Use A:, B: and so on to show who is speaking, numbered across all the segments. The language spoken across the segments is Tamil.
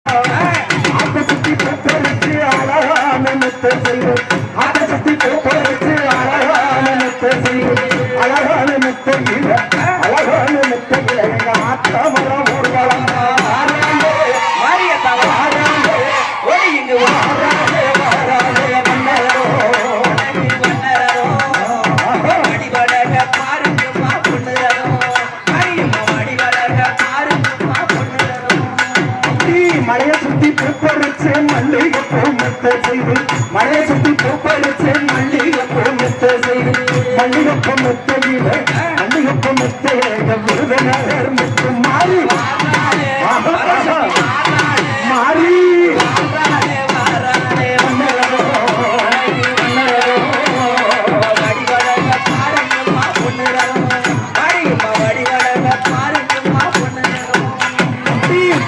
A: ஆட்ட சுத்தி பூப்பறிச்சு அழகான முத்த செய்வோம். ஆட்ட சுத்தி பூப்பறிச்சு அழகான முத்த செய்வோம். அழகான முத்தையில அழகான முத்தையில எங்க ஆத்தா மரம் ஊர்வலம் மழைய சுத்தி பூப்பறிச்சு மல்லிகை பூ முத்த செய்து மழைய சுத்தி பூப்பறிச்சு மல்லிகை பூ முத்த செய்து மல்லிகைப்பூ முத்தையில மல்லிகைப்பூ முத்தையில விருதுநகர் முத்து மாறி மாறி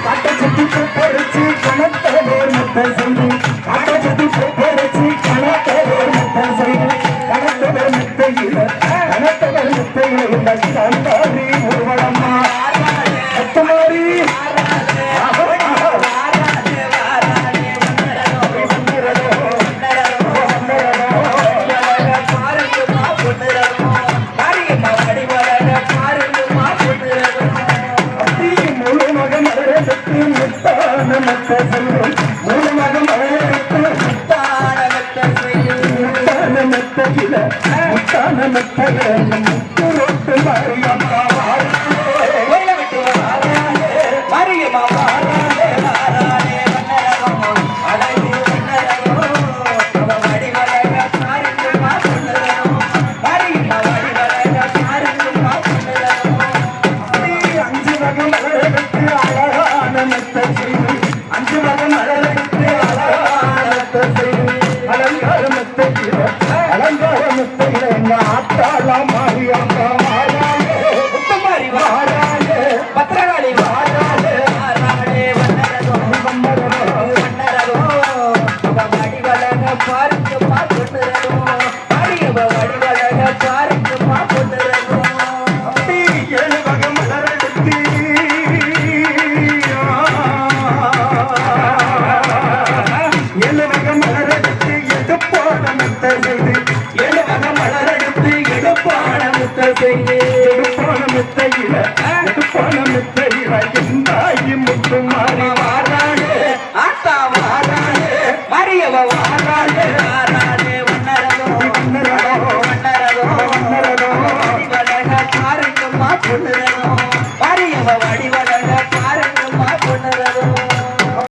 A: காட்ட சுத்தி பூப்பறிச்சு கணத்தவர் முத்த செய்து காட்ட சுத்தி பூப்பறிச்சு கணத்தவர் முத்த செய்து கணத்தவர் முத்தையில கணத்தவர் முத்தையில இந்த கண்டாரி ஊர்வலமா அத்தமாரி முத்தான மத்த செய்யும் மூலமாக மழையெடுத்து முத்தான மெத்தையில முத்தான மெத்தையில முத்து ரோட்டு மாரியம்மா அஞ்சு வகை மழையெடுத்து அழகான மெத்தை செய்து அஞ்சு வகை மழையெடுத்து அழகான மெத்தை செய்து அலங்கார மெத்தையில அலங்கார மெத்தையில எங்க ஆத்தாலாம் மாரியம்மா மாறாளே முத்தமாரி வாராளே பத்திரகாளி வாராளே வாராளே வண்ணரகோ வண்ணரகோ வடிவழக பாருக்கு பாக்குறதோ அடியவ வடிவழக பாருக்கு பாக்குறதோ அப்படி ஏழு வகை மலரெடுத்து ஏழு வகை மலரெடுத்து எடுப்பான முத்த செய்து ஏழு வகை மலரெடுத்து எடுப்பான முத்த செய்து